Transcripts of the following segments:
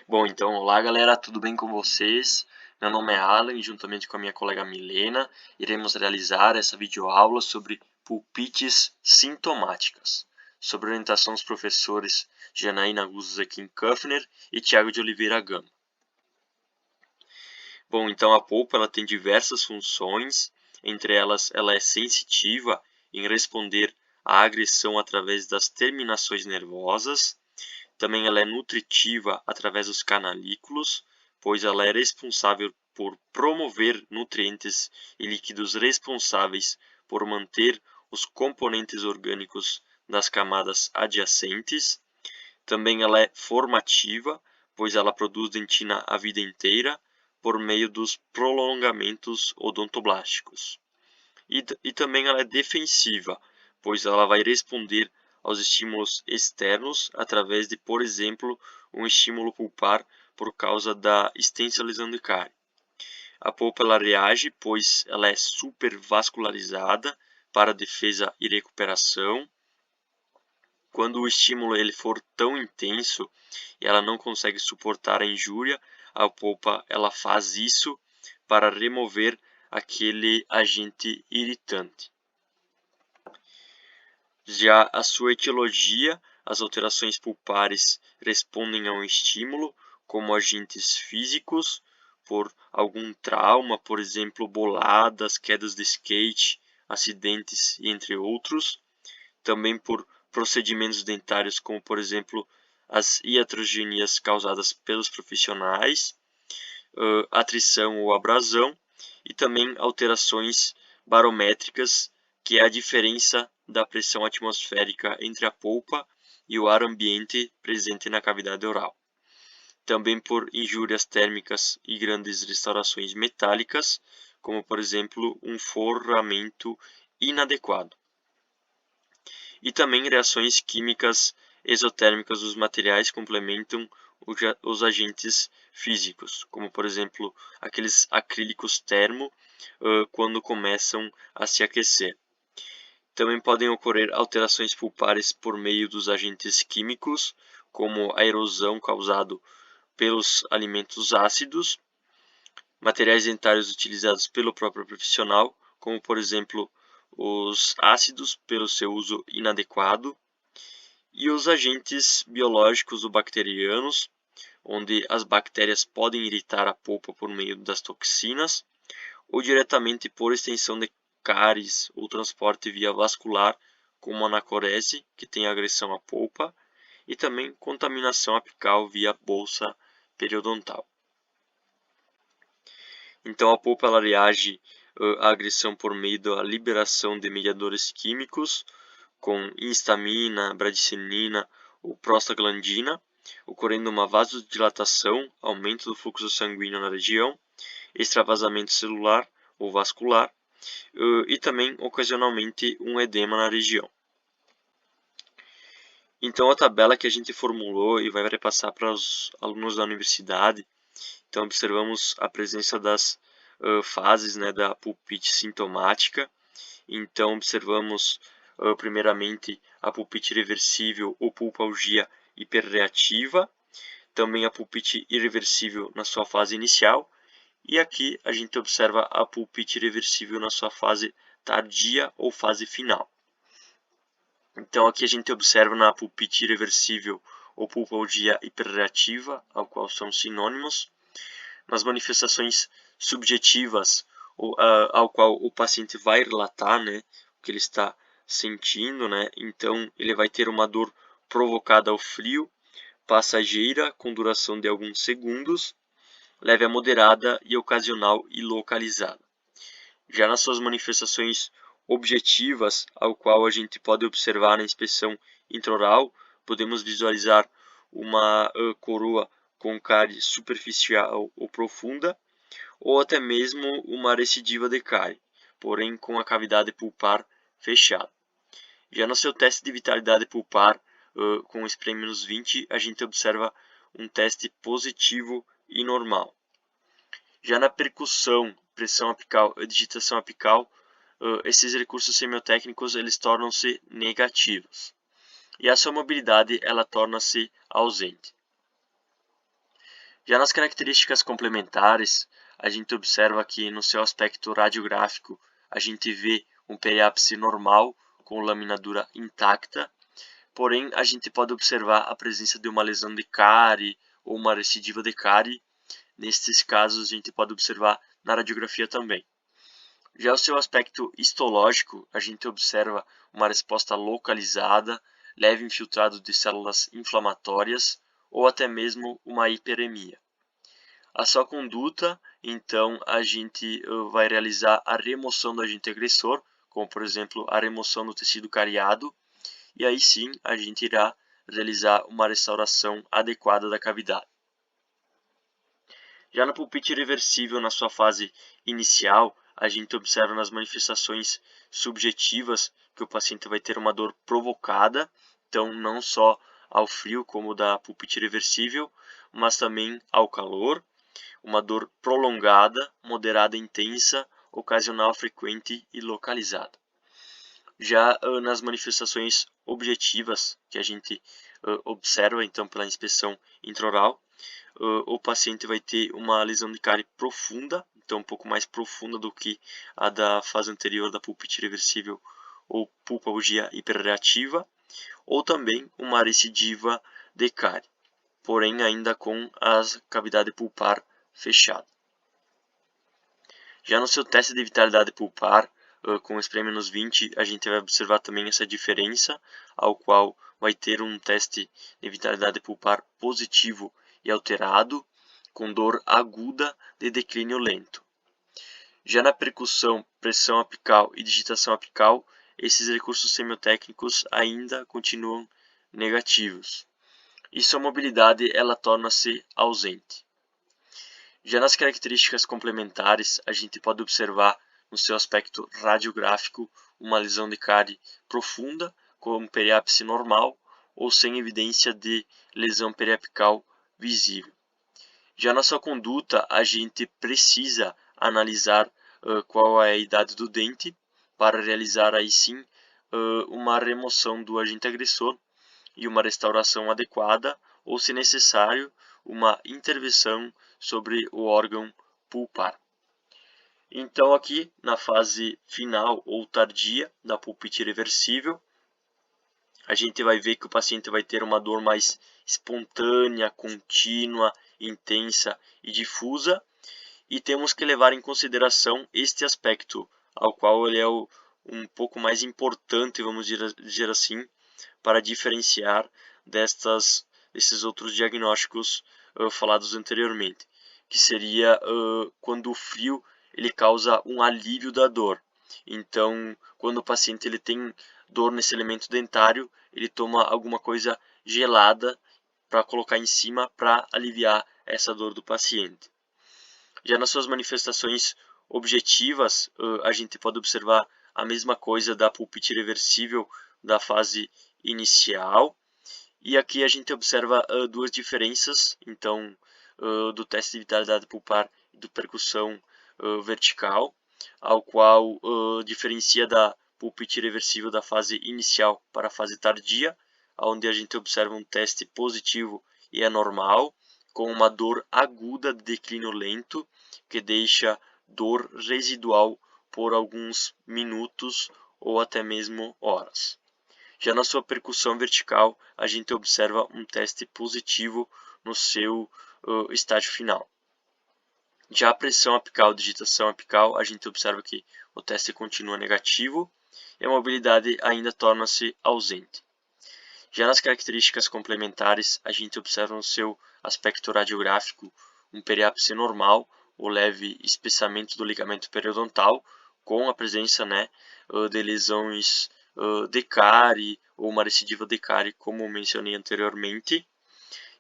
Bom, então, olá galera, tudo bem com vocês? Meu nome é Alan e juntamente com a minha colega Milena, iremos realizar essa videoaula sobre pulpites sintomáticas, sob orientação dos professores Janaína Guzzekin Kuffner e Tiago de Oliveira Gama. Bom, então a polpa ela tem diversas funções, entre elas ela é sensitiva em responder à agressão através das terminações nervosas. Também ela é nutritiva através dos canalículos, pois ela é responsável por promover nutrientes e líquidos responsáveis por manter os componentes orgânicos das camadas adjacentes. Também ela é formativa, pois ela produz dentina a vida inteira por meio dos prolongamentos odontoblásticos. E também ela é defensiva, pois ela vai responder aos estímulos externos através de, por exemplo, um estímulo pulpar por causa da extensialização de cárie. A polpa ela reage, pois ela é supervascularizada para defesa e recuperação. Quando o estímulo ele for tão intenso e ela não consegue suportar a injúria, a polpa ela faz isso para remover aquele agente irritante. Já a sua etiologia, as alterações pulpares respondem a um estímulo, como agentes físicos, por algum trauma, por exemplo, boladas, quedas de skate, acidentes, entre outros. Também por procedimentos dentários, como por exemplo as iatrogenias causadas pelos profissionais, atrição ou abrasão, e também alterações barométricas, que é a diferença da pressão atmosférica entre a polpa e o ar ambiente presente na cavidade oral. Também por injúrias térmicas e grandes restaurações metálicas, como por exemplo um forramento inadequado. E também reações químicas exotérmicas dos materiais complementam os agentes físicos, como por exemplo aqueles acrílicos termo, quando começam a se aquecer. Também podem ocorrer alterações pulpares por meio dos agentes químicos, como a erosão causada pelos alimentos ácidos, materiais dentários utilizados pelo próprio profissional, como por exemplo os ácidos pelo seu uso inadequado, e os agentes biológicos ou bacterianos, onde as bactérias podem irritar a polpa por meio das toxinas, ou diretamente por extensão de cáries ou transporte via vascular, como a anacorese, que tem agressão à polpa, e também contaminação apical via bolsa periodontal. Então a polpa ela reage à agressão por meio da liberação de mediadores químicos, com histamina, bradicinina ou prostaglandina, ocorrendo uma vasodilatação, aumento do fluxo sanguíneo na região, extravasamento celular ou vascular, e também ocasionalmente um edema na região. Então a tabela que a gente formulou e vai repassar para os alunos da universidade, então observamos a presença das fases, né, da pulpite sintomática. Então observamos primeiramente a pulpite reversível ou pulpalgia hiperreativa, também a pulpite irreversível na sua fase inicial, e aqui a gente observa a pulpite reversível na sua fase tardia ou fase final. Então aqui a gente observa na pulpite irreversível ou pulpalgia hiperreativa, ao qual são sinônimos, nas manifestações subjetivas, ao qual o paciente vai relatar, né, o que ele está sentindo, né? Então ele vai ter uma dor provocada ao frio, passageira, com duração de alguns segundos, leve a moderada e ocasional e localizada. Já nas suas manifestações objetivas, ao qual a gente pode observar na inspeção intraoral, podemos visualizar uma coroa com cárie superficial ou profunda, ou até mesmo uma recidiva de cárie, porém com a cavidade pulpar fechada. Já no seu teste de vitalidade pulpar, com SPREM-20, a gente observa um teste positivo e normal. Já na percussão, pressão apical e digitação apical, esses recursos semiotécnicos eles tornam-se negativos. E a sua mobilidade ela torna-se ausente. Já nas características complementares, a gente observa que no seu aspecto radiográfico, a gente vê um periápice normal com laminadura intacta, porém a gente pode observar a presença de uma lesão de cárie ou uma recidiva de cárie. Nestes casos, a gente pode observar na radiografia também. Já o seu aspecto histológico, a gente observa uma resposta localizada, leve infiltrado de células inflamatórias ou até mesmo uma hiperemia. A sua conduta, então, a gente vai realizar a remoção do agente agressor, como por exemplo a remoção do tecido cariado, e aí sim a gente irá realizar uma restauração adequada da cavidade. Já na pulpite reversível, na sua fase inicial, a gente observa nas manifestações subjetivas que o paciente vai ter uma dor provocada, então não só ao frio como da pulpite reversível, mas também ao calor, uma dor prolongada, moderada e intensa, ocasional, frequente e localizada. Já nas manifestações objetivas que a gente observa então pela inspeção intraoral, o paciente vai ter uma lesão de cárie profunda, então um pouco mais profunda do que a da fase anterior da pulpite reversível ou pulpalgia hiperreativa, ou também uma recidiva de cárie, porém ainda com a cavidade pulpar fechada. Já no seu teste de vitalidade pulpar, com SPRE-20, a gente vai observar também essa diferença, ao qual vai ter um teste de vitalidade pulpar positivo e alterado, com dor aguda de declínio lento. Já na percussão, pressão apical e digitação apical, esses recursos semiotécnicos ainda continuam negativos. E sua mobilidade ela torna-se ausente. Já nas características complementares, a gente pode observar no seu aspecto radiográfico uma lesão de cárie profunda, com periápice normal ou sem evidência de lesão periapical visível. Já na sua conduta, a gente precisa analisar qual é a idade do dente para realizar aí sim uma remoção do agente agressor e uma restauração adequada, ou, se necessário, uma intervenção sobre o órgão pulpar. Então, aqui na fase final ou tardia da pulpite reversível, a gente vai ver que o paciente vai ter uma dor mais espontânea, contínua, intensa e difusa, e temos que levar em consideração este aspecto, ao qual ele é um pouco mais importante, vamos dizer assim, para diferenciar desses outros diagnósticos falados anteriormente, que seria quando o frio ele causa um alívio da dor. Então, quando o paciente ele tem dor nesse elemento dentário, ele toma alguma coisa gelada para colocar em cima para aliviar essa dor do paciente. Já nas suas manifestações objetivas, a gente pode observar a mesma coisa da pulpite reversível da fase inicial. E aqui a gente observa duas diferenças, então, do teste de vitalidade pulpar e do percussão vertical, ao qual diferencia da pulpite reversível da fase inicial para a fase tardia, onde a gente observa um teste positivo e anormal, com uma dor aguda de declínio lento, que deixa dor residual por alguns minutos ou até mesmo horas. Já na sua percussão vertical, a gente observa um teste positivo no seu estágio final. Já a pressão apical e digitação apical, a gente observa que o teste continua negativo e a mobilidade ainda torna-se ausente. Já nas características complementares, a gente observa no seu aspecto radiográfico um periápice normal, ou leve espessamento do ligamento periodontal, com a presença de lesões de cárie ou uma recidiva de cárie, como mencionei anteriormente.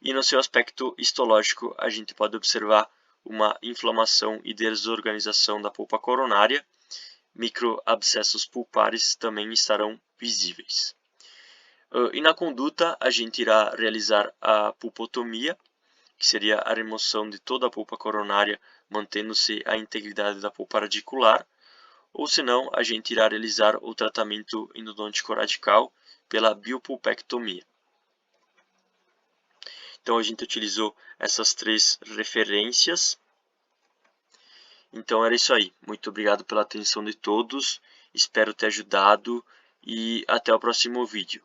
E no seu aspecto histológico, a gente pode observar uma inflamação e desorganização da polpa coronária. Microabscessos pulpares também estarão visíveis. E na conduta, a gente irá realizar a pulpotomia, que seria a remoção de toda a polpa coronária, mantendo-se a integridade da polpa radicular, ou senão a gente irá realizar o tratamento endodôntico radical pela biopulpectomia. Então a gente utilizou essas 3 referências. Então era isso aí. Muito obrigado pela atenção de todos. Espero ter ajudado e até o próximo vídeo.